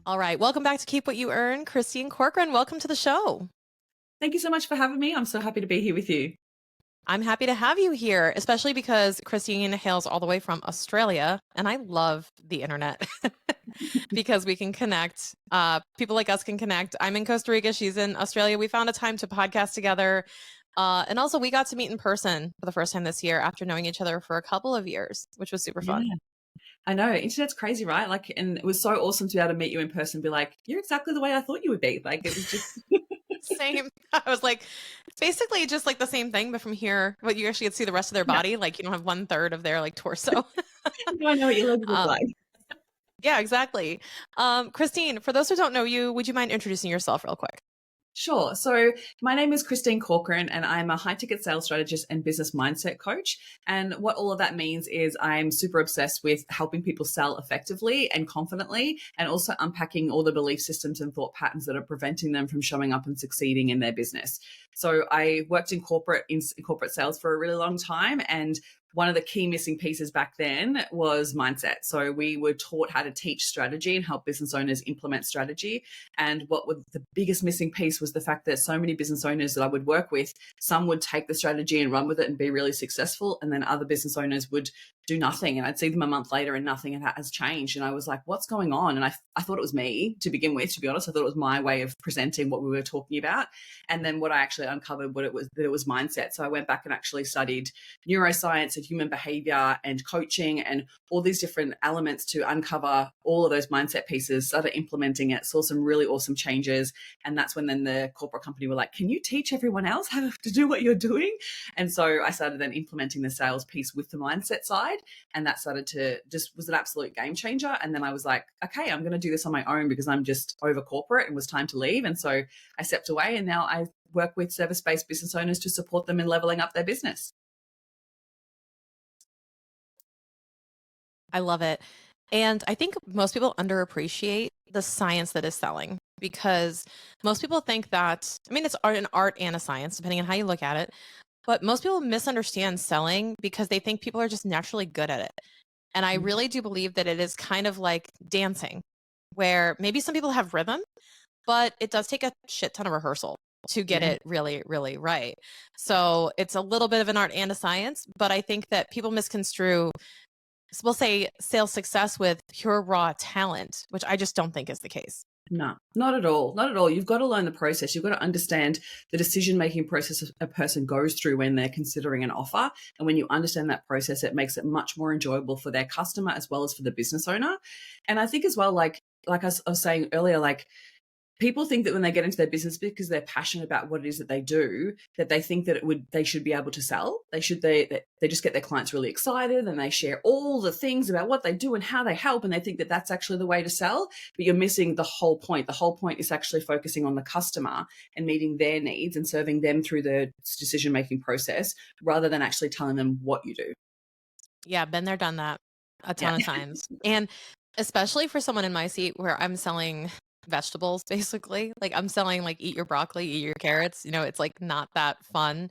All right. Welcome back to Keep What You Earn. Christine Corcoran, welcome to the show. Thank you so much for having me. I'm so happy to be here with you. I'm happy to have you here, especially because Christine hails all the way from Australia, and I love the internet because we can connect. People like us can connect. I'm in Costa Rica. She's in Australia. We found a time to podcast together. And also, we got to meet in person for the first time this year after knowing each other for a couple of years, which was super fun. Yeah, I know. Internet's crazy, right? Like, and it was so awesome to be able to meet you in person and be like, you're exactly the way I thought you would be. Like, it was just, Same. I was like, it's basically just like the same thing, but from here, but you actually get to see the rest of their yeah, body. Like you don't have 1/3 of their like torso. I know what your legs look um, like. yeah, exactly. Christine, for those who don't know you, would you mind introducing yourself real quick? Sure. So my name is Christine Corcoran and I'm a high ticket sales strategist and business mindset coach. And what all of that means is I'm super obsessed with helping people sell effectively and confidently, and also unpacking all the belief systems and thought patterns that are preventing them from showing up and succeeding in their business. So I worked in corporate sales for a really long time, and one of the key missing pieces back then was mindset. So we were taught how to teach strategy and help business owners implement strategy. And what was the biggest missing piece was the fact that so many business owners that I would work with, some would take the strategy and run with it and be really successful. And then other business owners would do nothing. And I'd see them a month later and nothing has changed. And I was like, what's going on? And I thought it was me to begin with, to be honest. I thought it was my way of presenting what we were talking about. And then what I actually uncovered, that it was mindset. So I went back and actually studied neuroscience and human behavior and coaching and all these different elements to uncover all of those mindset pieces, started implementing it, saw some really awesome changes. And that's when then the corporate company were like, can you teach everyone else how to do what you're doing? And so I started then implementing the sales piece with the mindset side. And that started to just was an absolute game changer. And then I was like, okay, I'm going to do this on my own because I'm just over corporate and it was time to leave. And so I stepped away and now I work with service-based business owners to support them in leveling up their business. I love it. And I think most people underappreciate the science that is selling because most people think that, I mean, it's an art and a science, depending on how you look at it. But most people misunderstand selling because they think people are just naturally good at it. And I really do believe that it is kind of like dancing, where maybe some people have rhythm, but it does take a shit ton of rehearsal to get Yeah. it really, really right. So it's a little bit of an art and a science, but I think that people misconstrue, we'll say, sales success with pure raw talent, which I just don't think is the case. No, not at all. Not at all. You've got to learn the process. You've got to understand the decision-making process a person goes through when they're considering an offer. And when you understand that process, it makes it much more enjoyable for their customer as well as for the business owner. And I think as well, like I was saying earlier, like people think that when they get into their business because they're passionate about what it is that they do, that they think that they should be able to sell. They just get their clients really excited and they share all the things about what they do and how they help, and they think that that's actually the way to sell. But you're missing the whole point. The whole point is actually focusing on the customer and meeting their needs and serving them through the decision making process, rather than actually telling them what you do. Yeah, been there, done that a ton Yeah. of times. And especially for someone in my seat where I'm selling vegetables, basically, like I'm selling like eat your broccoli, eat your carrots, it's like not that fun.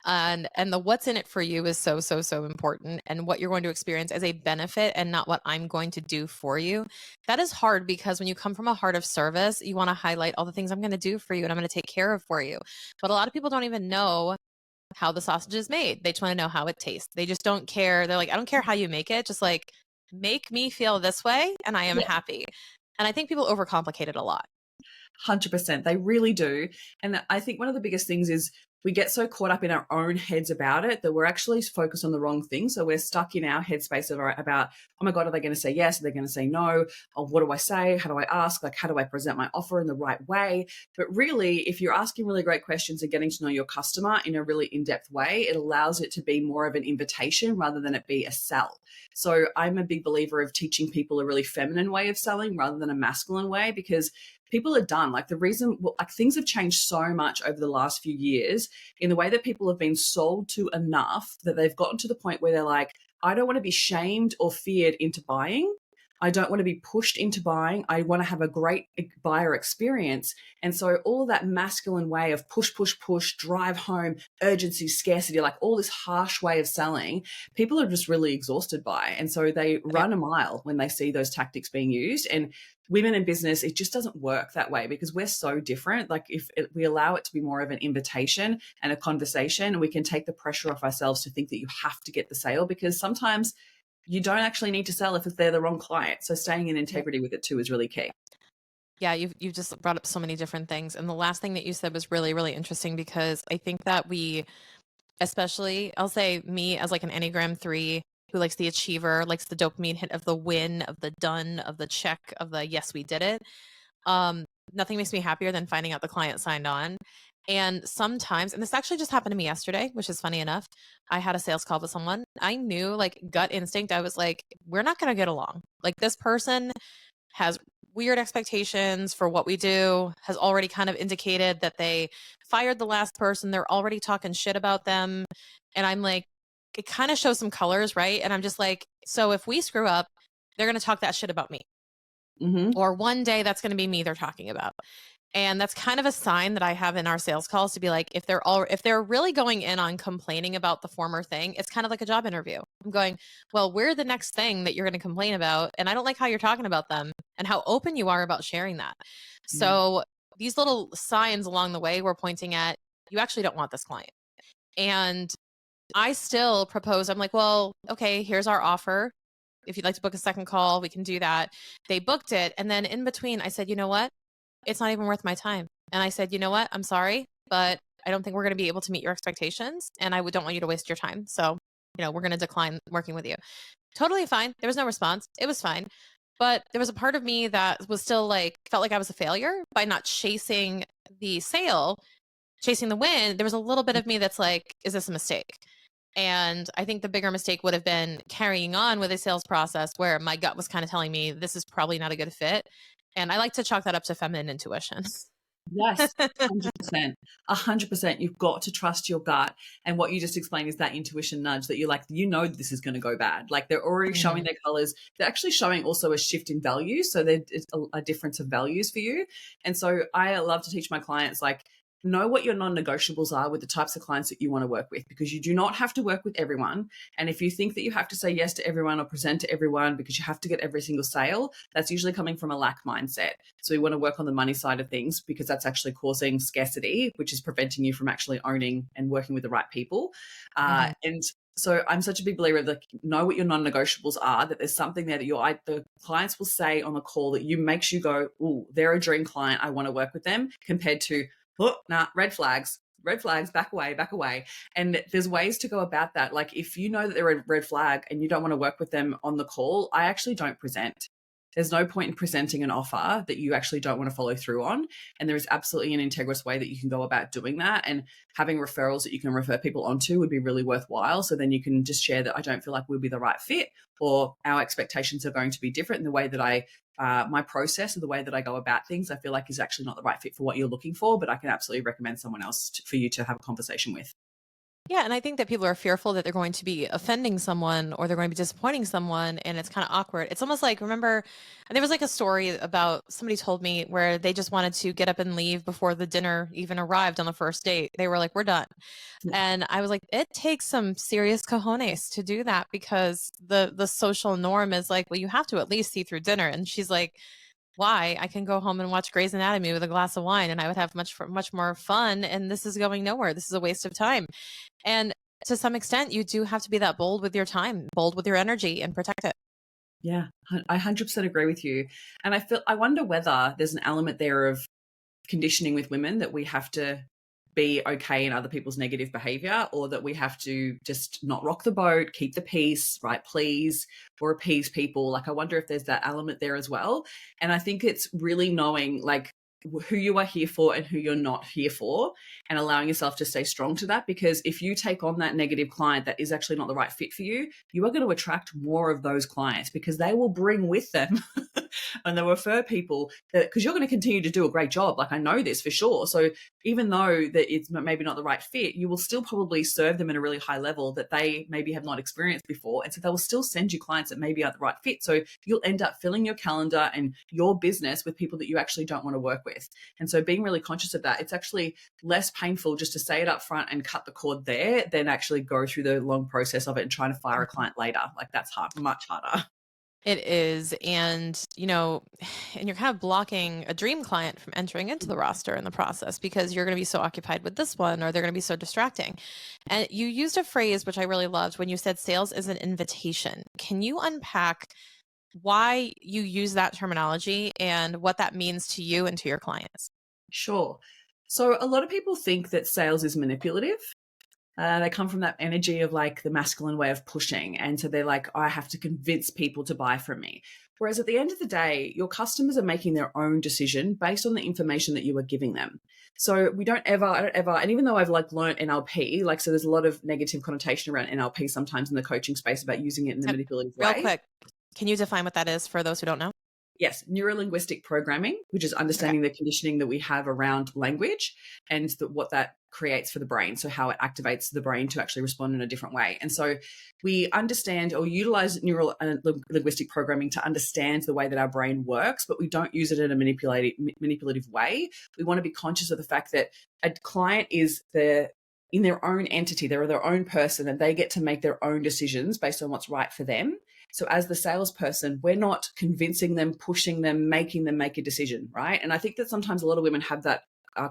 And the what's in it for you is so, so, so important. And what you're going to experience as a benefit and not what I'm going to do for you. That is hard because when you come from a heart of service, you want to highlight all the things I'm going to do for you and I'm going to take care of for you. But a lot of people don't even know how the sausage is made. They just want to know how it tastes. They just don't care. They're like, I don't care how you make it. Just like make me feel this way and I am happy. And I think people overcomplicate it a lot. 100%. They really do. And I think one of the biggest things is we get so caught up in our own heads about it that we're actually focused on the wrong thing. So we're stuck in our headspace about, oh my God, are they going to say yes? Are they going to say no? Or what do I say? How do I ask? Like, how do I present my offer in the right way? But really, if you're asking really great questions and getting to know your customer in a really in-depth way, it allows it to be more of an invitation rather than it be a sell. So I'm a big believer of teaching people a really feminine way of selling rather than a masculine way, because people are done. Like things have changed so much over the last few years in the way that people have been sold to enough that they've gotten to the point where they're like, I don't want to be shamed or feared into buying. I don't want to be pushed into buying. I want to have a great buyer experience. And so all that masculine way of push, push, push, drive home, urgency, scarcity, like all this harsh way of selling, people are just really exhausted by. And so they Yep. run a mile when they see those tactics being used. And women in business, it just doesn't work that way because we're so different. Like if we allow it to be more of an invitation and a conversation, we can take the pressure off ourselves to think that you have to get the sale, because sometimes you don't actually need to sell if they're the wrong client. So staying in Yep. integrity with it too is really key. Yeah, you've just brought up so many different things. And the last thing that you said was really, really interesting because I think that we, especially, I'll say me as like an Enneagram 3 who likes the achiever, likes the dopamine hit of the win, of the done, of the check, of the yes, we did it. Um, Nothing makes me happier than finding out the client signed on. And sometimes, and this actually just happened to me yesterday, which is funny enough. I had a sales call with someone. I knew, like, gut instinct, I was like, we're not going to get along. Like, this person has weird expectations for what we do, has already kind of indicated that they fired the last person. They're already talking shit about them. And I'm like, it kind of shows some colors, right? And I'm just like, so if we screw up, they're going to talk that shit about me. Mm-hmm. Or one day that's going to be me they're talking about. And that's kind of a sign that I have in our sales calls to be like, if they're really going in on complaining about the former thing, it's kind of like a job interview. I'm going, well, we're the next thing that you're going to complain about. And I don't like how you're talking about them and how open you are about sharing that. Yeah. So these little signs along the way we're pointing at, you actually don't want this client. And I still propose, I'm like, well, okay, here's our offer. If you'd like to book a second call, we can do that. They booked it. And then in between, I said, you know what? It's not even worth my time. And I said, you know what? I'm sorry, but I don't think we're going to be able to meet your expectations. And don't want you to waste your time. So, we're going to decline working with you. Totally fine. There was no response. It was fine. But there was a part of me that was still like, felt like I was a failure by not chasing the sale, chasing the win. There was a little bit of me that's like, is this a mistake? And I think the bigger mistake would have been carrying on with a sales process where my gut was kind of telling me this is probably not a good fit. And I like to chalk that up to feminine intuition. Yes, 100%. 100%. You've got to trust your gut. And what you just explained is that intuition nudge that you're like, this is going to go bad. Like they're already showing Mhm. their colors. They're actually showing also a shift in values. So there's a difference of values for you. And so I love to teach my clients, like, know what your non-negotiables are with the types of clients that you want to work with, because you do not have to work with everyone. And if you think that you have to say yes to everyone or present to everyone because you have to get every single sale, that's usually coming from a lack mindset. So we want to work on the money side of things, because that's actually causing scarcity, which is preventing you from actually owning and working with the right people. Mhm. And so I'm such a big believer that know what your non-negotiables are, that there's something there that the clients will say on the call that makes you go, oh, they're a dream client, I want to work with them, compared to, oh, nah, red flags, back away, back away. And there's ways to go about that. Like if you know that they're a red flag and you don't want to work with them on the call, I actually don't present. There's no point in presenting an offer that you actually don't want to follow through on. And there is absolutely an integrous way that you can go about doing that. And having referrals that you can refer people onto would be really worthwhile. So then you can just share that I don't feel like we'll be the right fit, or our expectations are going to be different in the way that my process or the way that I go about things, I feel like is actually not the right fit for what you're looking for, but I can absolutely recommend someone else for you to have a conversation with. Yeah, and I think that people are fearful that they're going to be offending someone or they're going to be disappointing someone, and it's kind of awkward. It's almost like, remember, and there was like a story about somebody told me where they just wanted to get up and leave before the dinner even arrived on the first date. They were like, "We're done." Yeah. And I was like, it takes some serious cojones to do that, because the social norm is like, well, you have to at least see through dinner. And she's like, why? I can go home and watch Grey's Anatomy with a glass of wine and I would have much more fun, and this is going nowhere. This is a waste of time. And to some extent, you do have to be that bold with your time, bold with your energy, and protect it. Yeah, I 100% agree with you. And I wonder whether there's an element there of conditioning with women that we have to be okay in other people's negative behavior, or that we have to just not rock the boat, keep the peace, right? Please, or appease people. Like, I wonder if there's that element there as well. And I think it's really knowing, like, who you are here for and who you're not here for, and allowing yourself to stay strong to that. Because if you take on that negative client that is actually not the right fit for you, you are going to attract more of those clients, because they will bring with them and they'll refer people that, because you're going to continue to do a great job. Like, I know this for sure. So even though that it's maybe not the right fit, you will still probably serve them at a really high level that they maybe have not experienced before. And so they will still send you clients that maybe aren't the right fit. So you'll end up filling your calendar and your business with people that you actually don't want to work with. And so being really conscious of that, it's actually less painful just to say it up front and cut the cord there than actually go through the long process of it and trying to fire a client later. Like, that's hard, much harder. It is. And, you know, and you're kind of blocking a dream client from entering into the roster in the process because you're going to be so occupied with this one, or they're going to be so distracting. And you used a phrase, which I really loved, when you said sales is an invitation. Can you unpack why you use that terminology and what that means to you and to your clients? Sure. So a lot of people think that sales is manipulative. They come from that energy of like the masculine way of pushing. And so they're like, oh, I have to convince people to buy from me. Whereas at the end of the day, your customers are making their own decision based on the information that you are giving them. So I don't ever, and even though I've like learned NLP, like, so there's a lot of negative connotation around NLP sometimes in the coaching space about using it in the manipulative Real way. quick, can you define what that is for those who don't know? Yes, neuro-linguistic programming, which is understanding the conditioning that we have around language and what that creates for the brain. So how it activates the brain to actually respond in a different way. And so we understand or utilize neuro-linguistic programming to understand the way that our brain works, but we don't use it in a manipulative way. We want to be conscious of the fact that a client is in their own entity, they're their own person, and they get to make their own decisions based on what's right for them. So as the salesperson, we're not convincing them, pushing them, making them make a decision, right? And I think that sometimes a lot of women have that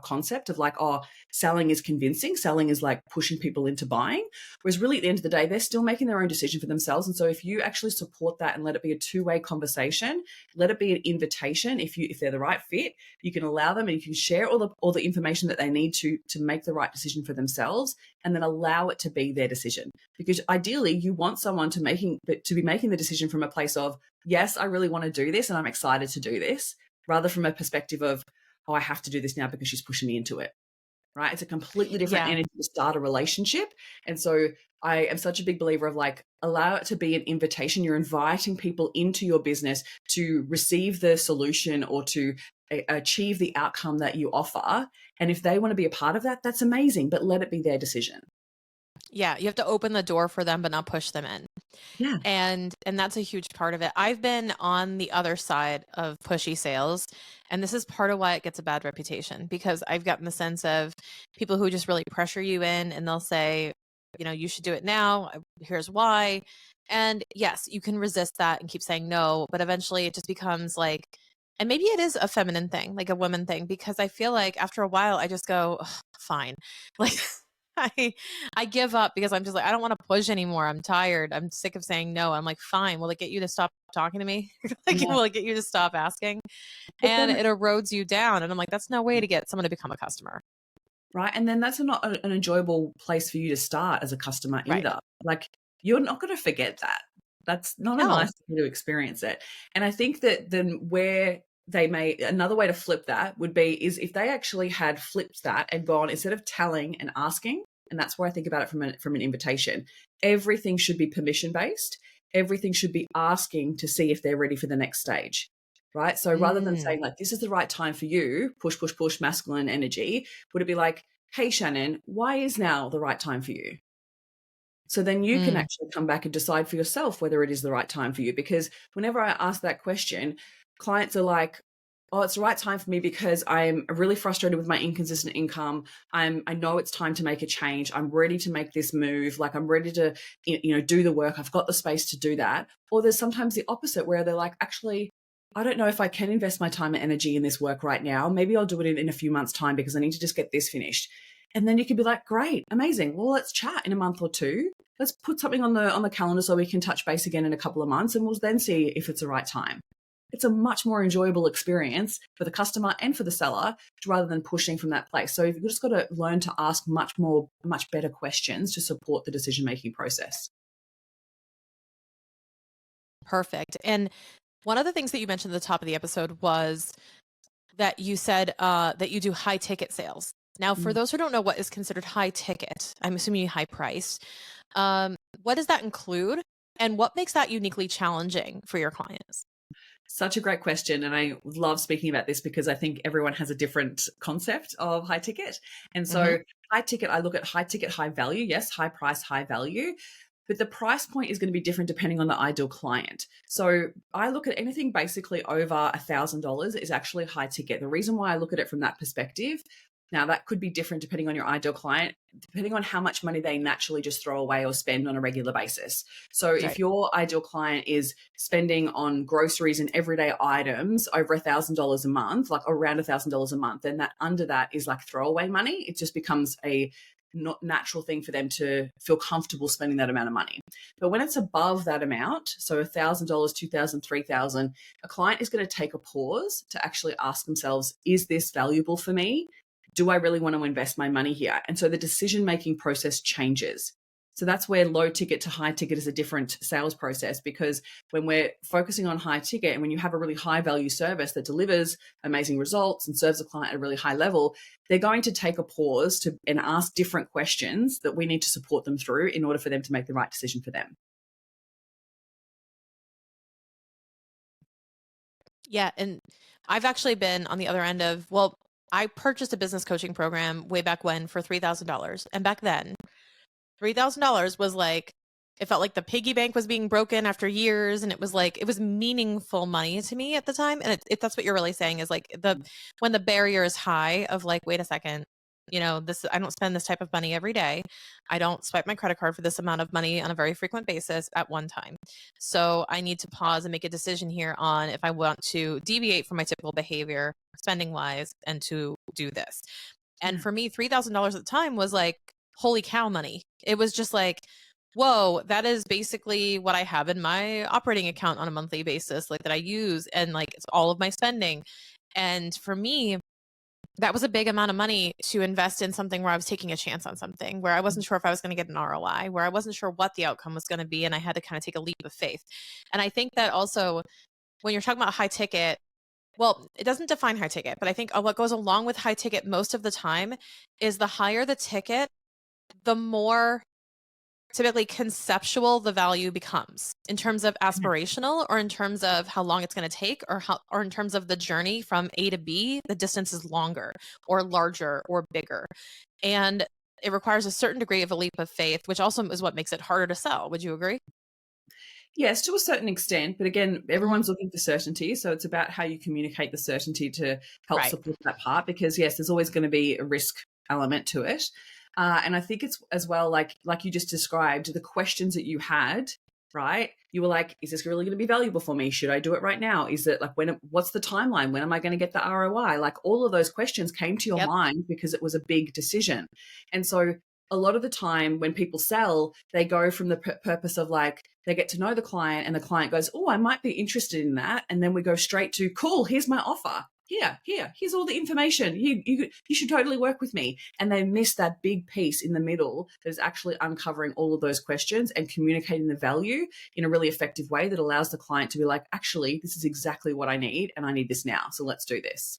concept of like, oh, selling is convincing. Selling is like pushing people into buying. Whereas really at the end of the day, they're still making their own decision for themselves. And so if you actually support that and let it be a two-way conversation, let it be an invitation. If they're the right fit, you can allow them and you can share all the information that they need to make the right decision for themselves, and then allow it to be their decision. Because ideally you want someone to be making the decision from a place of, yes, I really want to do this and I'm excited to do this, rather from a perspective of, oh, I have to do this now because she's pushing me into it, right? It's a completely different energy to start a relationship. And so I am such a big believer of like, allow it to be an invitation. You're inviting people into your business to receive the solution or to achieve the outcome that you offer. And if they want to be a part of that, that's amazing, but let it be their decision. Yeah, you have to open the door for them, but not push them in. Yeah. And that's a huge part of it. I've been on the other side of pushy sales, and this is part of why it gets a bad reputation, because I've gotten the sense of people who just really pressure you in, and they'll say, you know, you should do it now. Here's why. And yes, you can resist that and keep saying no, but eventually it just becomes like, and maybe it is a feminine thing, like a woman thing, because I feel like after a while I just go, "Ugh, fine." Like I I give up because I'm just like, I don't want to push anymore. I'm tired. I'm sick of saying no. I'm like, fine. Will it get you to stop talking to me? Like, Yeah. will it get you to stop asking? But And then, it erodes you down. And I'm like, that's no way to get someone to become a customer. right. And then that's not an enjoyable place for you to start as a customer Right. either. Like, you're not going to forget that. That's not a No. nice way to experience it. And I think that then where another way to flip that would be is if they actually had flipped that and gone, instead of telling and asking, and that's where I think about it from an invitation, everything should be permission based. Everything should be asking to see if they're ready for the next stage. Right. So rather than Mm, saying like, this is the right time for you, push, push, push, masculine energy, would it be like, hey, Shannon, why is now the right time for you? So then you can mm, actually come back and decide for yourself whether it is the right time for you. Because whenever I ask that question, clients are like, oh, it's the right time for me because I'm really frustrated with my inconsistent income. I know it's time to make a change. I'm ready to make this move. Like, I'm ready to, do the work. I've got the space to do that. Or there's sometimes the opposite where they're like, actually, I don't know if I can invest my time and energy in this work right now. Maybe I'll do it in a few months' time because I need to just get this finished. And then you could be like, great, amazing. Well, let's chat in a month or two. Let's put something on the calendar so we can touch base again in a couple of months, and we'll then see if it's the right time. It's a much more enjoyable experience for the customer and for the seller rather than pushing from that place. So you've just got to learn to ask much better questions to support the decision-making process. perfect. And one of the things that you mentioned at the top of the episode was that you said that you do high ticket sales. Now, for Mm. those who don't know what is considered high ticket, I'm assuming high price. What does that include? And what makes that uniquely challenging for your clients? Such a great question. And I love speaking about this because I think everyone has a different concept of high ticket. And Hmm. so, high ticket, I look at high ticket, high value. Yes, high price, high value. But the price point is going to be different depending on the ideal client. So I look at anything basically over $1,000 is actually high ticket. The reason why I look at it from that perspective, now that could be different depending on your ideal client, depending on how much money they naturally just throw away or spend on a regular basis. So Right. if your ideal client is spending on groceries and everyday items over $1,000 a month, like around $1,000 a month, then that under that is like throwaway money. It just becomes a not natural thing for them to feel comfortable spending that amount of money. But when it's above that amount, so $1,000, 2,000, 3,000, a client is going to take a pause to actually ask themselves, is this valuable for me? Do I really want to invest my money here? And so the decision making process changes. So that's where low ticket to high ticket is a different sales process, because when we're focusing on high ticket and when you have a really high value service that delivers amazing results and serves a client at a really high level, they're going to take a pause to and ask different questions that we need to support them through in order for them to make the right decision for them. Yeah. And I've actually been on the other end of, well, I purchased a business coaching program way back when for $3,000. And back then, $3,000 was like, it felt like the piggy bank was being broken after years. And it was like, it was meaningful money to me at the time. And that's what you're really saying is like when the barrier is high of like, wait a second, I don't spend this type of money every day. I don't swipe my credit card for this amount of money on a very frequent basis at one time. So I need to pause and make a decision here on if I want to deviate from my typical behavior spending wise and to do this. And Yeah. for me, $3,000 at the time was like, holy cow money. It was just like, whoa, that is basically what I have in my operating account on a monthly basis, like that I use, and like it's all of my spending. And for me, that was a big amount of money to invest in something where I was taking a chance on something, where I wasn't sure if I was going to get an ROI, where I wasn't sure what the outcome was going to be. And I had to kind of take a leap of faith. And I think that also when you're talking about high ticket, well, it doesn't define high ticket, but I think what goes along with high ticket most of the time is the higher the ticket, the more typically conceptual the value becomes in terms of aspirational or in terms of how long it's going to take or in terms of the journey from A to B, the distance is longer or larger or bigger. And it requires a certain degree of a leap of faith, which also is what makes it harder to sell. Would you agree? Yes, to a certain extent. But again, Hmm. everyone's looking for certainty. So it's about how you communicate the certainty to help Right. support that part. Because yes, there's always going to be a risk element to it. And I think it's as well, like you just described, the questions that you had, right? You were like, is this really going to be valuable for me? Should I do it right now? Is it like what's the timeline? When am I going to get the ROI? Like all of those questions came to your Yep. mind because it was a big decision. And so a lot of the time when people sell, they go from the purpose of like, they get to know the client and the client goes, oh, I might be interested in that. And then we go straight to, cool, here's my offer. Here's all the information. You should totally work with me. And they miss that big piece in the middle that is actually uncovering all of those questions and communicating the value in a really effective way that allows the client to be like, actually, this is exactly what I need and I need this now. So let's do this.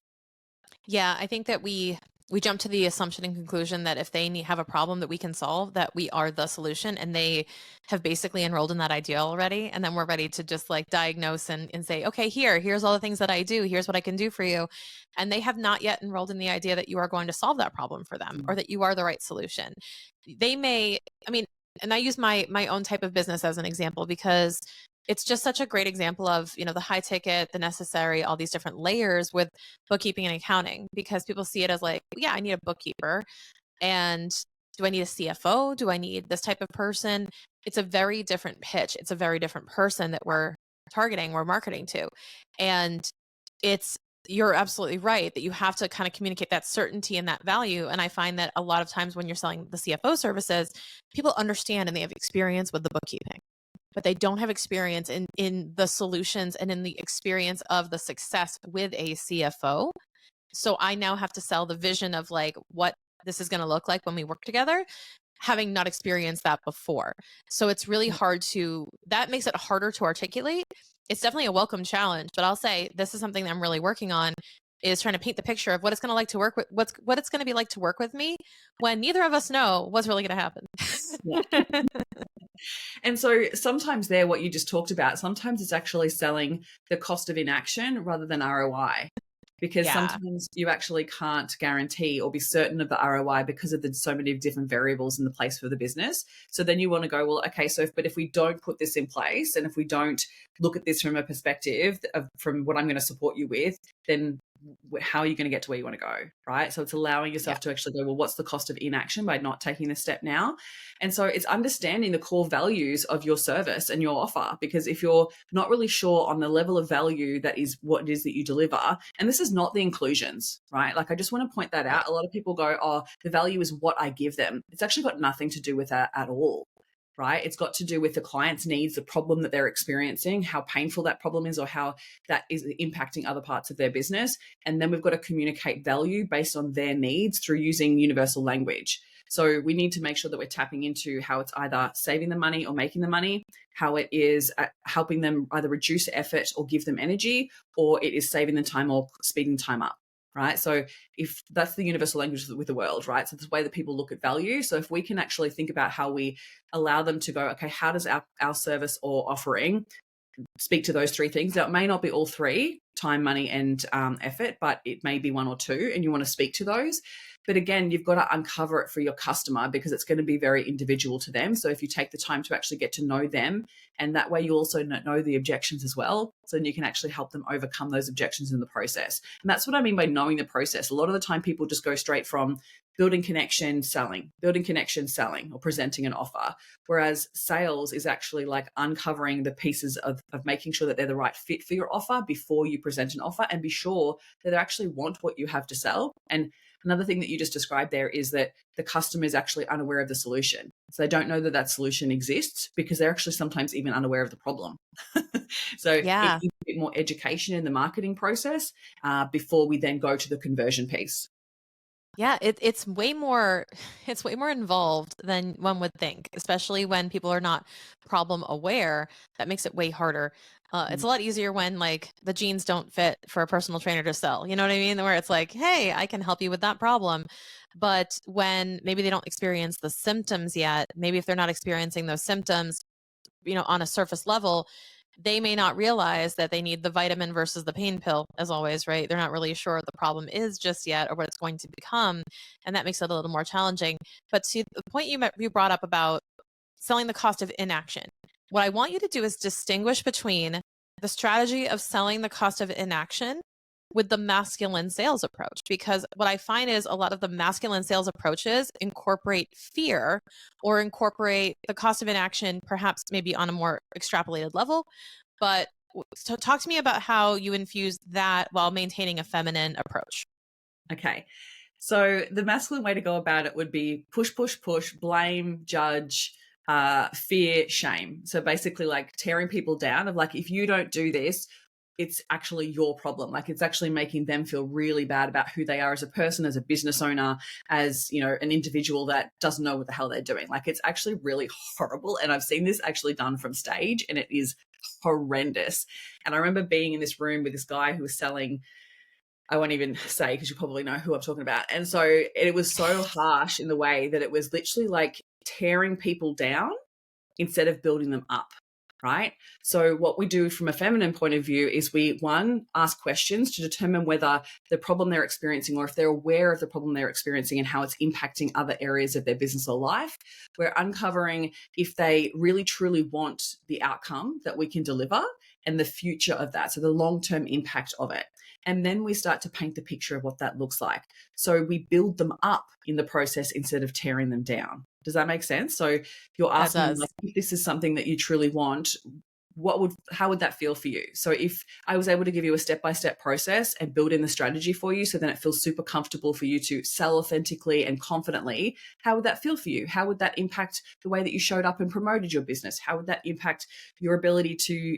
Yeah, I think that we jump to the assumption and conclusion that if they have a problem that we can solve, that we are the solution, and they have basically enrolled in that idea already, and then we're ready to just like diagnose and say, okay, here's all the things that I do, here's what I can do for you, and they have not yet enrolled in the idea that you are going to solve that problem for them or Mm. that you are the right solution. They may, I mean, and I use my own type of business as an example because it's just such a great example of, the high ticket, the necessary, all these different layers with bookkeeping and accounting, because people see it as like, yeah, I need a bookkeeper. And do I need a CFO? Do I need this type of person? It's a very different pitch. It's a very different person that we're targeting, we're marketing to. And it's, you're absolutely right that you have to kind of communicate that certainty and that value. And I find that a lot of times when you're selling the CFO services, people understand and they have experience with the bookkeeping, but they don't have experience in the solutions and in the experience of the success with a CFO. So I now have to sell the vision of like what this is going to look like when we work together, having not experienced that before. So it's really hard that makes it harder to articulate. It's definitely a welcome challenge, but I'll say this is something that I'm really working on. is trying to paint the picture of what it's going to like to work with, what it's going to be like to work with me, when neither of us know what's really going to happen. Yeah. And so sometimes there, what you just talked about, sometimes it's actually selling the cost of inaction rather than ROI. Because Yeah. sometimes you actually can't guarantee or be certain of the ROI because of the so many different variables in the place for the business. So then you want to go, well, okay, so if we don't put this in place, and if we don't look at this from a perspective of from what I'm going to support you with, then how are you going to get to where you want to go, right? So it's allowing Yeah. yourself to actually go, well, what's the cost of inaction by not taking this step now? And so it's understanding the core values of your service and your offer, because if you're not really sure on the level of value that is what it is that you deliver, and this is not the inclusions, right? Like, I just want to point that Right. out. A lot of people go, oh, the value is what I give them. It's actually got nothing to do with that at all. Right? It's got to do with the client's needs, the problem that they're experiencing, how painful that problem is, or how that is impacting other parts of their business. And then we've got to communicate value based on their needs through using universal language. So we need to make sure that we're tapping into how it's either saving them money or making them money, how it is helping them either reduce effort or give them energy, or it is saving them time or speeding time up. Right. So if that's the universal language with the world, right? So it's the way that people look at value. So if we can actually think about how we allow them to go, okay, how does our service or offering speak to those three things? Now, it may not be all three, time, money, and effort, but it may be one or two, and you want to speak to those. But again, you've got to uncover it for your customer, because it's going to be very individual to them. So if you take the time to actually get to know them, and that way you also know the objections as well, so then you can actually help them overcome those objections in the process. And that's what I mean by knowing the process. A lot of the time people just go straight from building connection, selling, or presenting an offer. Whereas sales is actually like uncovering the pieces of making sure that they're the right fit for your offer before you present an offer, and be sure that they actually want what you have to sell. And another thing that you just described there is that the customer is actually unaware of the solution. So they don't know that that solution exists, because they're actually sometimes even unaware of the problem. So it Yeah. needs a bit more education in the marketing process before we then go to the conversion piece. Yeah, it's way more it's way more involved than one would think, especially when people are not problem aware. That makes it way harder. It's Mm. a lot easier when like the jeans don't fit for a personal trainer to sell. You know what I mean? Where it's like, hey, I can help you with that problem. But when maybe they don't experience the symptoms yet, maybe if they're not experiencing those symptoms, on a surface level, they may not realize that they need the vitamin versus the pain pill, as always, right? They're not really sure what the problem is just yet or what it's going to become. And that makes it a little more challenging. But to the point you brought up about selling the cost of inaction, what I want you to do is distinguish between the strategy of selling the cost of inaction with the masculine sales approach. Because what I find is a lot of the masculine sales approaches incorporate fear or incorporate the cost of inaction, perhaps maybe on a more extrapolated level. But so talk to me about how you infuse that while maintaining a feminine approach. Okay. So the masculine way to go about it would be push, push, push, blame, judge, fear, shame. So basically like tearing people down of like, if you don't do this, it's actually your problem. Like, it's actually making them feel really bad about who they are as a person, as a business owner, as, an individual that doesn't know what the hell they're doing. Like, it's actually really horrible. And I've seen this actually done from stage, and it is horrendous. And I remember being in this room with this guy who was selling, I won't even say because you probably know who I'm talking about. And so it was so harsh in the way that it was literally like tearing people down instead of building them up. Right. So what we do from a feminine point of view is we, one, ask questions to determine whether the problem they're experiencing, or if they're aware of the problem they're experiencing and how it's impacting other areas of their business or life. We're uncovering if they really truly want the outcome that we can deliver and the future of that. So the long-term impact of it. And then we start to paint the picture of what that looks like. So we build them up in the process instead of tearing them down. Does that make sense? So you're That asking them, does. like, if this is something that you truly want, how would that feel for you? So if I was able to give you a step-by-step process and build in the strategy for you, so then it feels super comfortable for you to sell authentically and confidently, how would that feel for you? How would that impact the way that you showed up and promoted your business? How would that impact your ability to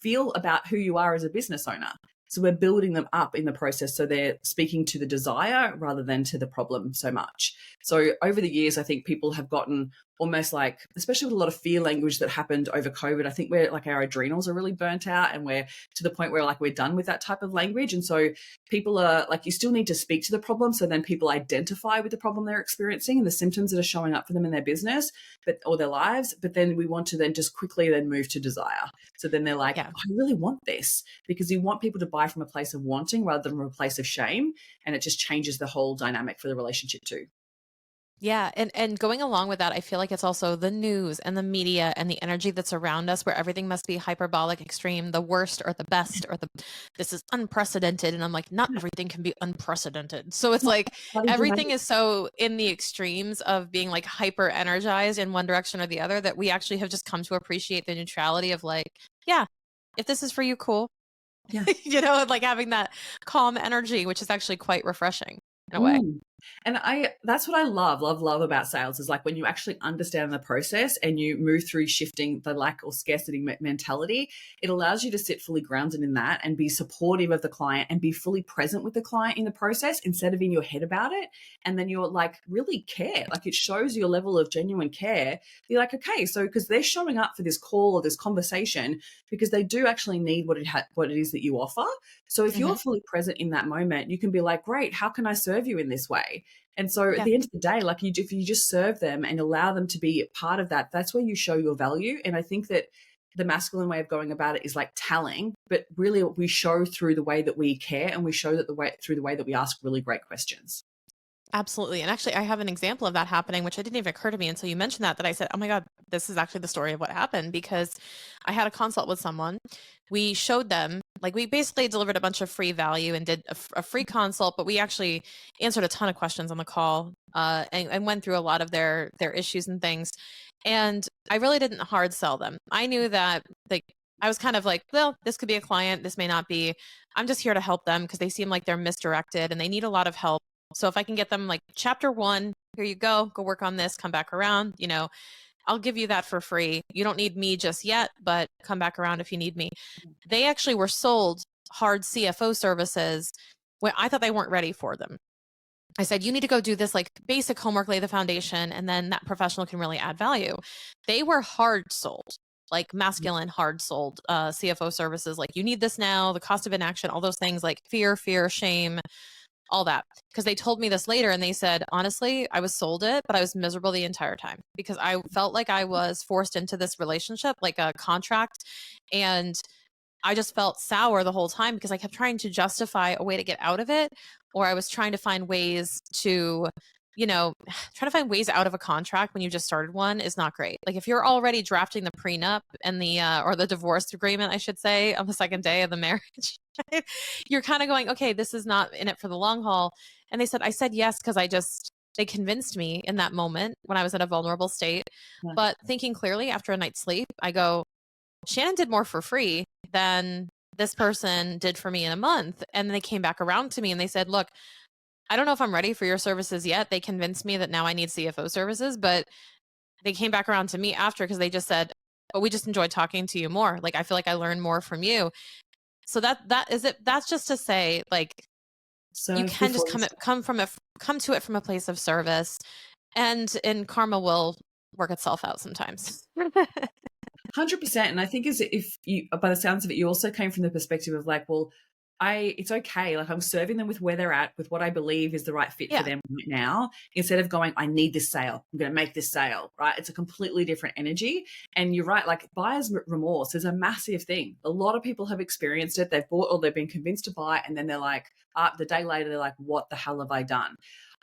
feel about who you are as a business owner? So we're building them up in the process, so they're speaking to the desire rather than to the problem so much. So over the years, I think people have gotten almost like, especially with a lot of fear language that happened over COVID, I think we're like our adrenals are really burnt out, and we're to the point where like we're done with that type of language. And so people are like, you still need to speak to the problem. So then people identify with the problem they're experiencing and the symptoms that are showing up for them in their business, or their lives. But then we want to then just quickly then move to desire. So then they're like, Yeah. I really want this, because you want people to buy from a place of wanting rather than from a place of shame. And it just changes the whole dynamic for the relationship too. Yeah, and going along with that, I feel like it's also the news and the media and the energy that's around us where everything must be hyperbolic, extreme, the worst or the best or the this is unprecedented. And I'm like, not everything can be unprecedented. So it's like Bloody everything dramatic. is so in the extremes of being like hyper energized in one direction or the other that we actually have just come to appreciate the neutrality of like, yeah, if this is for you, cool. Yeah. Like having that calm energy, which is actually quite refreshing in a way. Mm. And that's what I love about sales, is like when you actually understand the process and you move through shifting the lack or scarcity mentality, it allows you to sit fully grounded in that and be supportive of the client and be fully present with the client in the process instead of in your head about it. And then you're like, really care. Like it shows your level of genuine care. You're like, okay, so because they're showing up for this call or this conversation because they do actually need what it is that you offer. So if you're Hmm. fully present in that moment, you can be like, great, how can I serve you in this way? And so at Yeah. the end of the day, like if you just serve them and allow them to be part of that, that's where you show your value. And I think that the masculine way of going about it is like telling, but really we show through the way that we care, and we show that through the way that we ask really great questions. Absolutely. And actually, I have an example of that happening, which I didn't even occur to me until you mentioned that I said, oh my God, this is actually the story of what happened because I had a consult with someone. We showed them, like, we basically delivered a bunch of free value and did a free consult, but we actually answered a ton of questions on the call and went through a lot of their issues and things. And I really didn't hard sell them. I knew that, like, I was kind of like, well, this could be a client. This may not be. I'm just here to help them because they seem like they're misdirected and they need a lot of help. So if I can get them like chapter 1, here you go work on this, come back around, I'll give you that for free. You don't need me just yet, but come back around if you need me. They actually were sold hard CFO services when I thought they weren't ready for them. I said, you need to go do this like basic homework, lay the foundation, and then that professional can really add value. They were hard sold, like masculine hard sold CFO services. Like, you need this now, the cost of inaction, all those things like fear, shame, all that. Because they told me this later and they said, honestly, I was sold it, but I was miserable the entire time because I felt like I was forced into this relationship, like a contract. And I just felt sour the whole time because I kept trying to justify a way to get out of it, or I was trying to find ways to, trying to find ways out of a contract when you just started one is not great. Like, if you're already drafting the prenup and or the divorce agreement, I should say, on the second day of the marriage, you're kind of going, okay, this is not in it for the long haul. And they said, I said yes because they convinced me in that moment when I was in a vulnerable state. Yeah. But thinking clearly after a night's sleep, I go, Shannon did more for free than this person did for me in a month. And they came back around to me and they said, look, I don't know if I'm ready for your services yet. They convinced me that now I need CFO services, but they came back around to me after because they just said, but we just enjoyed talking to you more. Like, I feel like I learned more from you. So that is it. That's just to say, like, you Serve can just before you serve. come to it from a place of service, and karma will work itself out sometimes. 100%. And I think as if you, by the sounds of it, you also came from the perspective of like, well, it's okay. Like I'm serving them with where they're at, with what I believe is the right fit for Yeah. them right now, instead of going, I need this sale. I'm going to make this sale, right? It's a completely different energy. And you're right. Like buyer's remorse is a massive thing. A lot of people have experienced it. They've bought or they've been convinced to buy. And then they're like, the day later, they're like, what the hell have I done?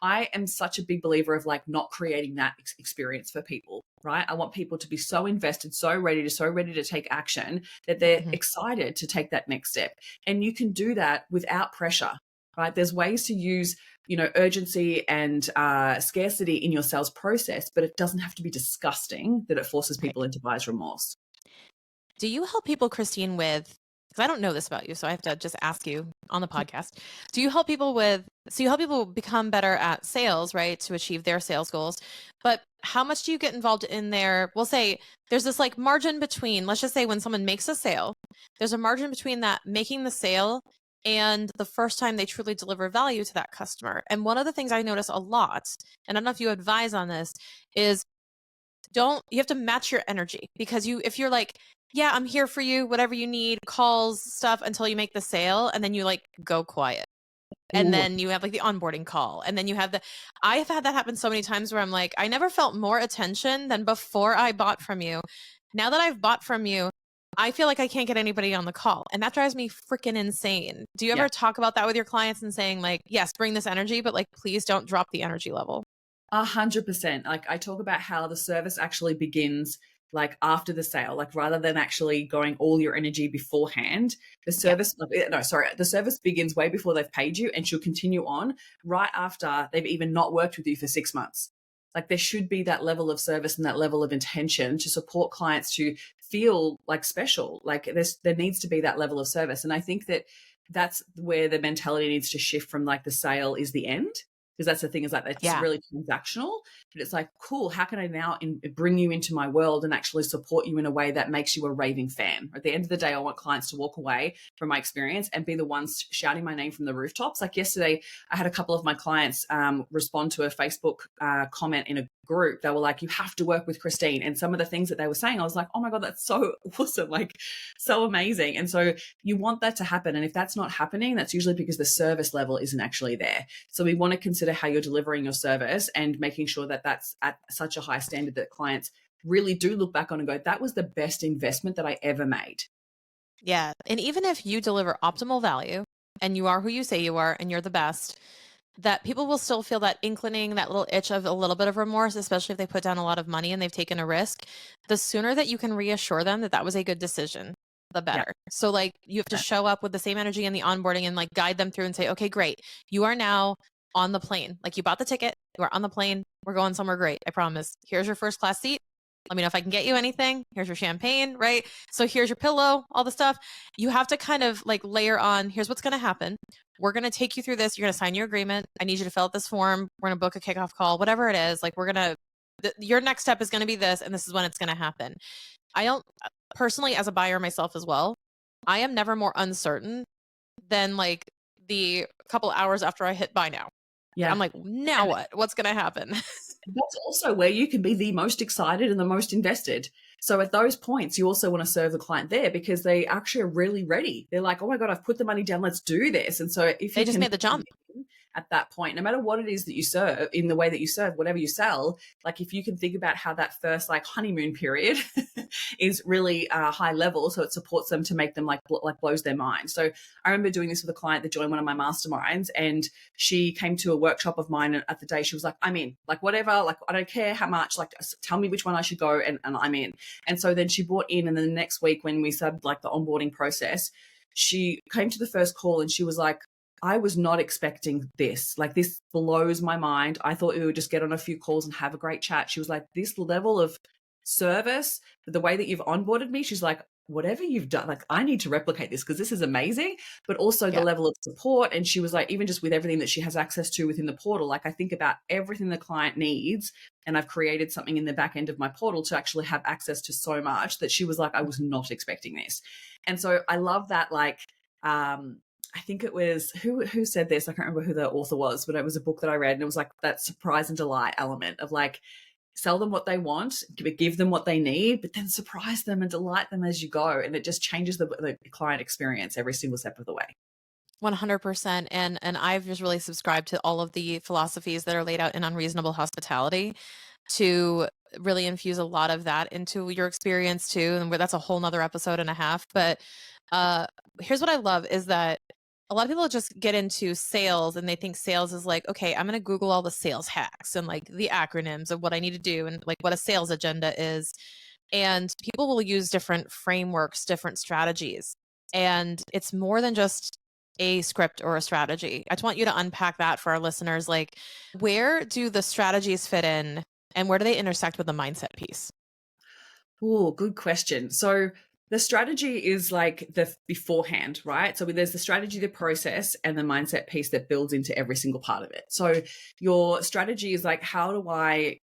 I am such a big believer of like not creating that experience for people, right? I want people to be so invested, so ready to take action that they're Mhm. excited to take that next step. And you can do that without pressure, right? There's ways to use, urgency and scarcity in your sales process, but it doesn't have to be disgusting that it forces Right. people into buyer's remorse. Do you help people, Christine, with, because I don't know this about you, so I have to just ask you on the podcast. Do you help people so you help people become better at sales, right, to achieve their sales goals? But how much do you get involved in we'll say there's this like margin between, let's just say when someone makes a sale, there's a margin between that making the sale and the first time they truly deliver value to that customer. And one of the things I notice a lot, and I don't know if you advise on this, is you have to match your energy, because if you're like, yeah, I'm here for you, whatever you need, calls, stuff, until you make the sale, and then you like go quiet. And Ooh, then you have like the onboarding call. And then you have I have had that happen so many times where I'm like, I never felt more attention than before I bought from you. Now that I've bought from you, I feel like I can't get anybody on the call. And that drives me freaking insane. Do you yeah. ever talk about that with your clients and saying like, yes, bring this energy, but like, please don't drop the energy level? 100%. Like I talk about how the service actually begins like after the sale, like rather than actually going all your energy beforehand, the Yeah. service, no, sorry, the service begins way before they've paid you and she'll continue on right after they've even not worked with you for 6 months. Like there should be that level of service and that level of intention to support clients to feel like special. Like there needs to be that level of service. And I think that that's where the mentality needs to shift from like the sale is the end, because that's the thing, is like it's Yeah. really transactional, but it's like, cool, how can I now bring you into my world and actually support you in a way that makes you a raving fan? At the end of the day, I want clients to walk away from my experience and be the ones shouting my name from the rooftops. Like yesterday, I had a couple of my clients respond to a Facebook comment in a group. They were like, you have to work with Christine. And some of the things that they were saying, I was like, oh my God, that's so awesome. Like so amazing. And so you want that to happen. And if that's not happening, that's usually because the service level isn't actually there. So we want to consider how you're delivering your service and making sure that that's at such a high standard that clients really do look back on and go, that was the best investment that I ever made. Yeah. And even if you deliver optimal value and you are who you say you are and you're the best, that people will still feel that inclining, that little itch of a little bit of remorse, especially if they put down a lot of money and they've taken a risk. The sooner that you can reassure them that that was a good decision, the Yeah. better. So, like, you have to show up with the same energy in the onboarding and like guide them through and say, okay, great. You are now on the plane. Like, you bought the ticket, you are on the plane. We're going somewhere great. I promise. Here's your first class seat. Let me know if I can get you anything. Here's your champagne, right? So here's your pillow, all the stuff. You have to kind of like layer on, here's what's going to happen. We're going to take you through this. You're going to sign your agreement. I need you to fill out this form. We're going to book a kickoff call, whatever it is. Like, your next step is going to be this, and this is when it's going to happen. I don't personally, as a buyer myself as well, I am never more uncertain than like the couple hours after I hit buy now. I'm Yeah. like, now And what? What's going to happen? that's also where you can be the most excited and the most invested. So at those points, you also want to serve the client there because they actually are really ready. They're like, oh my God, I've put the money down. Let's do this. And so if They you just can made the jump. at that point, no matter what it is that you serve, in the way that you serve, whatever you sell, like if you can think about how that first like honeymoon period is really high level, so it supports them to make them like blows their mind. So I remember doing this with a client that joined one of my masterminds, and she came to a workshop of mine, and at the day she was like, I'm in, like whatever, like I don't care how much, like tell me which one I should go, and I'm in. And so then she bought in, and then the next week when we started like the onboarding process, she came to the first call and she was like, I was not expecting this. Like, this blows my mind. I thought we would just get on a few calls and have a great chat. She was like, this level of service, the way that you've onboarded me, she's like, whatever you've done, like, I need to replicate this because this is amazing. But also the Yeah. level of support. And she was like, even just with everything that she has access to within the portal, like, I think about everything the client needs. And I've created something in the back end of my portal to actually have access to so much that she was like, I was not expecting this. And so I love that, like, I think it was who said this. I can't remember who the author was, but it was a book that I read, and it was like that surprise and delight element of like, sell them what they want, give them what they need, but then surprise them and delight them as you go, and it just changes the client experience every single step of the way. 100%. And I've just really subscribed to all of the philosophies that are laid out in Unreasonable Hospitality to really infuse a lot of that into your experience too. And that's a whole nother episode and a half. But uh, here's what I love is that a lot of people just get into sales and they think sales is like, okay, I'm going to Google all the sales hacks and like the acronyms of what I need to do and like what a sales agenda is. And people will use different frameworks, different strategies. And it's more than just a script or a strategy. I just want you to unpack that for our listeners. Like, where do the strategies fit in and where do they intersect with the mindset piece? Oh, good question. So The strategy is like the beforehand, right? So there's the strategy, the process, and the mindset piece that builds into every single part of it. So your strategy is like, how do I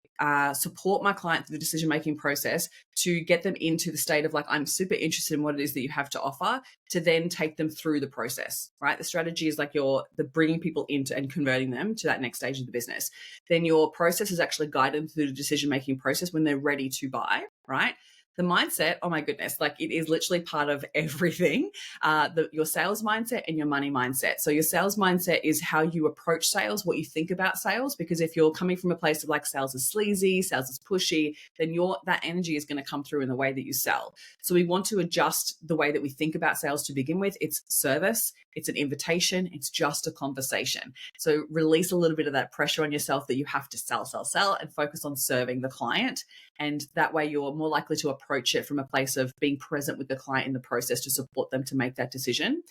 support my client through the decision-making process to get them into the state of like, I'm super interested in what it is that you have to offer, to then take them through the process, right? The strategy is like the bringing people into and converting them to that next stage of the business. Then your process is actually guide them through the decision-making process when they're ready to buy, right? The mindset, oh my goodness, like it is literally part of everything. Your sales mindset and your money mindset. So your sales mindset is how you approach sales, what you think about sales, because if you're coming from a place of like sales is sleazy, sales is pushy, then that energy is going to come through in the way that you sell. So we want to adjust the way that we think about sales to begin with. It's service, it's an invitation, it's just a conversation. So release a little bit of that pressure on yourself that you have to sell, and focus on serving the client. And that way you're more likely to approach it from a place of being present with the client in the process to support them to make that decision.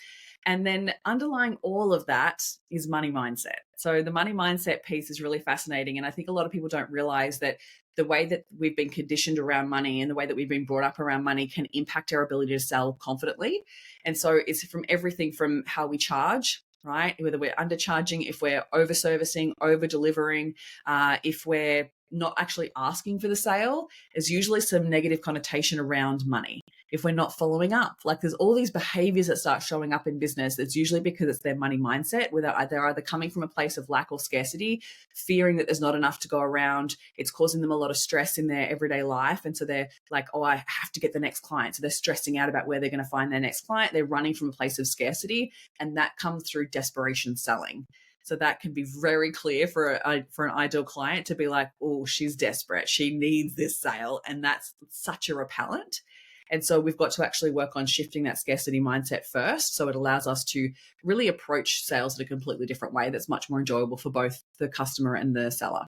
And then underlying all of that is money mindset. So the money mindset piece is really fascinating. And I think a lot of people don't realize that the way that we've been conditioned around money and the way that we've been brought up around money can impact our ability to sell confidently. And so it's from everything from how we charge, right? Whether we're undercharging, if we're over servicing, over delivering, if we're not actually asking for the sale, is usually some negative connotation around money. If we're not following up, like there's all these behaviors that start showing up in business. It's usually because it's their money mindset, where they're either coming from a place of lack or scarcity, fearing that there's not enough to go around. It's causing them a lot of stress in their everyday life. And so they're like, oh, I have to get the next client. So they're stressing out about where they're going to find their next client. They're running from a place of scarcity, and that comes through desperation selling. So that can be very clear for an ideal client to be like, oh, she's desperate. She needs this sale. And that's such a repellent. And so we've got to actually work on shifting that scarcity mindset first. So it allows us to really approach sales in a completely different way that's much more enjoyable for both the customer and the seller.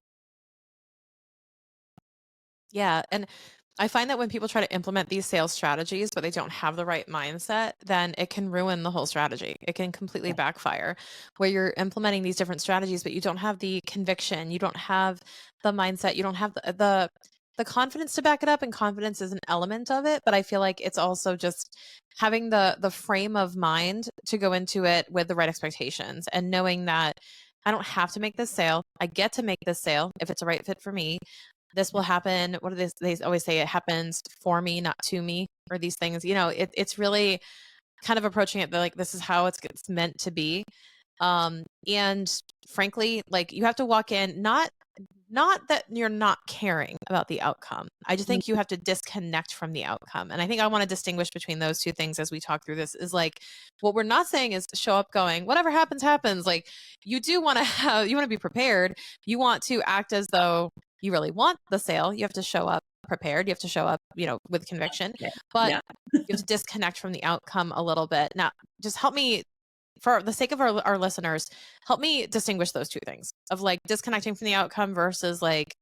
Yeah, and I find that when people try to implement these sales strategies, but they don't have the right mindset, then it can ruin the whole strategy. It can completely backfire where you're implementing these different strategies, but you don't have the conviction, you don't have the mindset, you don't have the confidence to back it up, and confidence is an element of it, but I feel like it's also just having the frame of mind to go into it with the right expectations and knowing that I don't have to make this sale. I get to make this sale if it's a right fit for me. This will happen. What do they always say? It happens for me, not to me, or these things. It's really kind of approaching it like this is how it's meant to be. And frankly, like you have to walk in, not that you're not caring about the outcome. I just think you have to disconnect from the outcome. And I think I want to distinguish between those two things as we talk through this is like what we're not saying is show up going, whatever happens, happens. Like you do want to you want to be prepared. You want to act as though you really want the sale. You have to show up prepared. You have to show up, with conviction, Yeah. but Yeah. you have to disconnect from the outcome a little bit. Now, just help me for the sake of our listeners, help me distinguish those two things of like disconnecting from the outcome versus like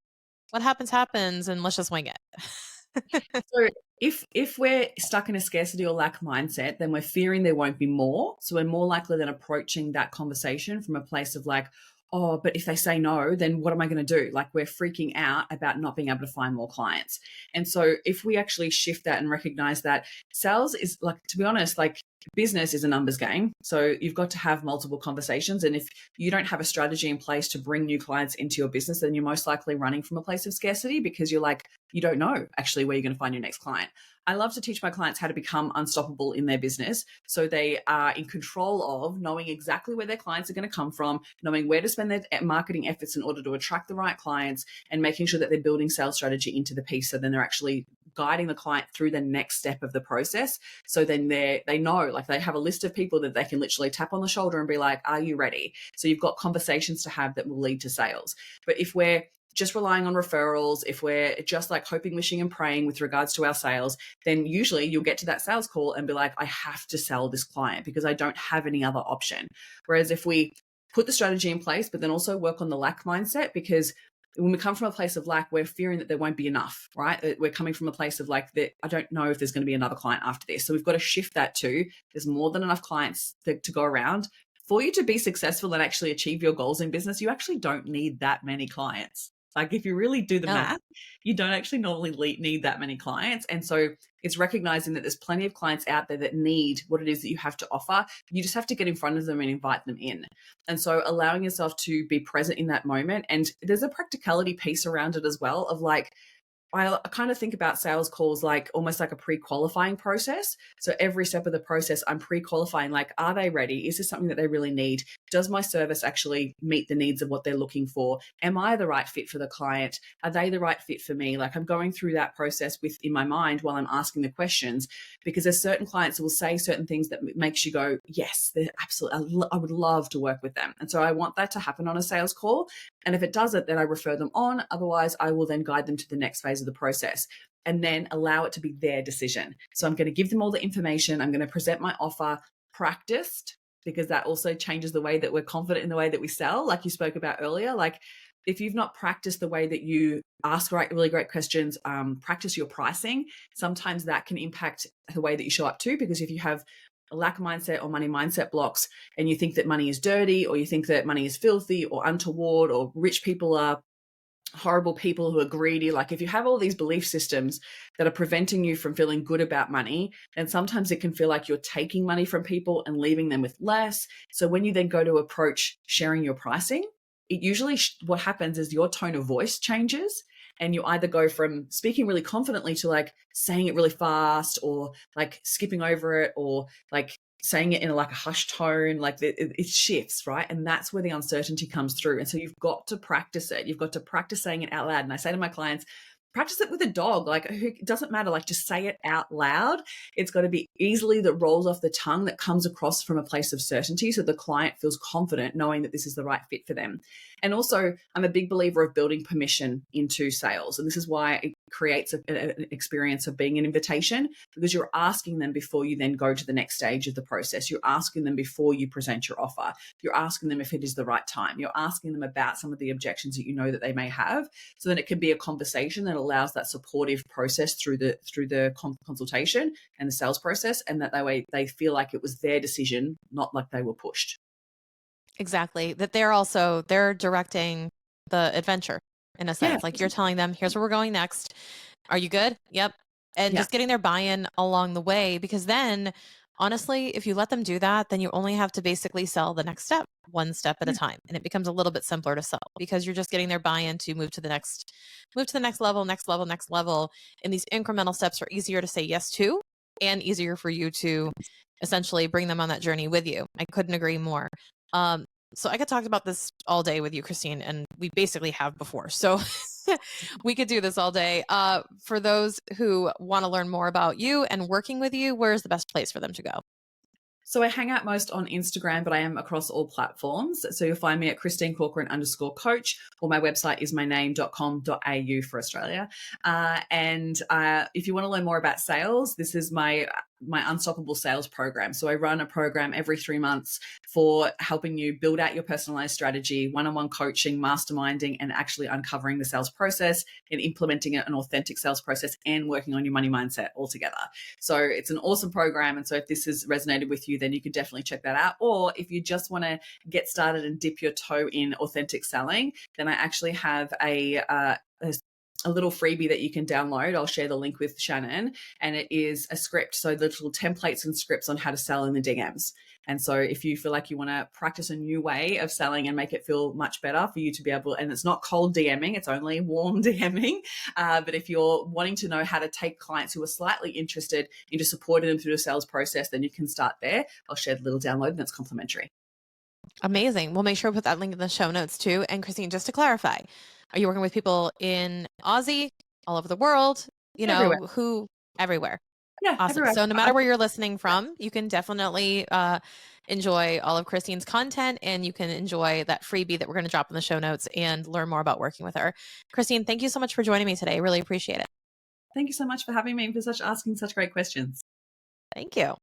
what happens happens and let's just wing it. So if we're stuck in a scarcity or lack mindset, then we're fearing there won't be more. So we're more likely than approaching that conversation from a place of like, oh, but if they say no, then what am I going to do? Like we're freaking out about not being able to find more clients. And so if we actually shift that and recognize that sales is like, to be honest, like business is a numbers game. So you've got to have multiple conversations. And if you don't have a strategy in place to bring new clients into your business, then you're most likely running from a place of scarcity because you're like, you don't know actually where you're going to find your next client. I love to teach my clients how to become unstoppable in their business. So they are in control of knowing exactly where their clients are going to come from, knowing where to spend their marketing efforts in order to attract the right clients, and making sure that they're building sales strategy into the piece. So then they're actually guiding the client through the next step of the process. So then they know, like they have a list of people that they can literally tap on the shoulder and be like, are you ready? So you've got conversations to have that will lead to sales. But if we're just relying on referrals, if we're just like hoping, wishing and praying with regards to our sales, then usually you'll get to that sales call and be like, I have to sell this client because I don't have any other option. Whereas if we put the strategy in place, but then also work on the lack mindset, because when we come from a place of lack, we're fearing that there won't be enough, right? We're coming from a place of like, that I don't know if there's going to be another client after this. So we've got to shift that to there's more than enough clients to go around. For you to be successful and actually achieve your goals in business, you actually don't need that many clients. Like if you really do the No. math, you don't actually normally need that many clients. And so it's recognizing that there's plenty of clients out there that need what it is that you have to offer. You just have to get in front of them and invite them in. And so allowing yourself to be present in that moment. And there's a practicality piece around it as well of like, I kind of think about sales calls like almost like a pre-qualifying process. So every step of the process, I'm pre-qualifying, like, are they ready? Is this something that they really need? Does my service actually meet the needs of what they're looking for? Am I the right fit for the client? Are they the right fit for me? Like I'm going through that process in my mind while I'm asking the questions, because there's certain clients that will say certain things that makes you go, yes, they're absolutely, I would love to work with them. And so I want that to happen on a sales call. And if it doesn't, then I refer them on. Otherwise, I will then guide them to the next phase of the process and then allow it to be their decision. So I'm going to give them all the information. I'm going to present my offer practiced, because that also changes the way that we're confident in the way that we sell, like you spoke about earlier. Like if you've not practiced the way that you ask really great questions, practice your pricing, sometimes that can impact the way that you show up too. Because if you have a lack mindset or money mindset blocks and you think that money is dirty, or you think that money is filthy or untoward, or rich people are horrible people who are greedy, like if you have all these belief systems that are preventing you from feeling good about money, then sometimes it can feel like you're taking money from people and leaving them with less. So when you then go to approach sharing your pricing, it usually what happens is your tone of voice changes, and you either go from speaking really confidently to like saying it really fast, or like skipping over it, or like saying it in like a hushed tone, like it shifts, right? And that's where the uncertainty comes through. And so you've got to practice it. You've got to practice saying it out loud. And I say to my clients, practice it with a dog. Like it doesn't matter. Like just say it out loud. It's got to be easily that rolls off the tongue, that comes across from a place of certainty, so the client feels confident knowing that this is the right fit for them. And also, I'm a big believer of building permission into sales. And this is why it creates an experience of being an invitation, because you're asking them before you then go to the next stage of the process. You're asking them before you present your offer. You're asking them if it is the right time. You're asking them about some of the objections that you know that they may have, so that it can be a conversation that allows that supportive process through the consultation and the sales process, and that way they feel like it was their decision, not like they were pushed. Exactly. That they're directing the adventure in a Yeah, sense. Like you're telling them, here's where we're going next. Are you good? Yep. And yeah, just getting their buy-in along the way, because then honestly, if you let them do that, then you only have to basically sell the next step, one step at a yeah. time. And it becomes a little bit simpler to sell, because you're just getting their buy-in to move to the next level, next level, next level. And these incremental steps are easier to say yes to, and easier for you to essentially bring them on that journey with you. I couldn't agree more. Um, so I could talk about this all day with you, Christine, and we basically have before. So we could do this all day. For those who want to learn more about you and working with you, where's the best place for them to go? So I hang out most on Instagram, but I am across all platforms. So you'll find me at Christine Corcoran _coach, or my website is myname.com.au for Australia. And if you want to learn more about sales, this is my Unstoppable Sales program. So I run a program every 3 months for helping you build out your personalized strategy, one-on-one coaching, masterminding, and actually uncovering the sales process and implementing an authentic sales process and working on your money mindset all together. So it's an awesome program. And so if this has resonated with you, then you can definitely check that out. Or if you just want to get started and dip your toe in authentic selling, then I actually have a little freebie that you can download. I'll share the link with Shannon, and it is a script. So the little templates and scripts on how to sell in the DMs. And so if you feel like you want to practice a new way of selling and make it feel much better for you to be able, and it's not cold DMing, it's only warm DMing. But if you're wanting to know how to take clients who are slightly interested into supporting them through the sales process, then you can start there. I'll share the little download, and it's complimentary. Amazing. We'll make sure to put that link in the show notes too. And Christine, just to clarify, are you working with people in Aussie, all over the world, Everywhere. who everywhere? Yeah, Awesome. everywhere. So no matter where you're listening from, you can definitely enjoy all of Christine's content, and you can enjoy that freebie that we're going to drop in the show notes and learn more about working with her. Christine, thank you so much for joining me today. I really appreciate it. Thank you so much for having me and for asking such great questions. Thank you.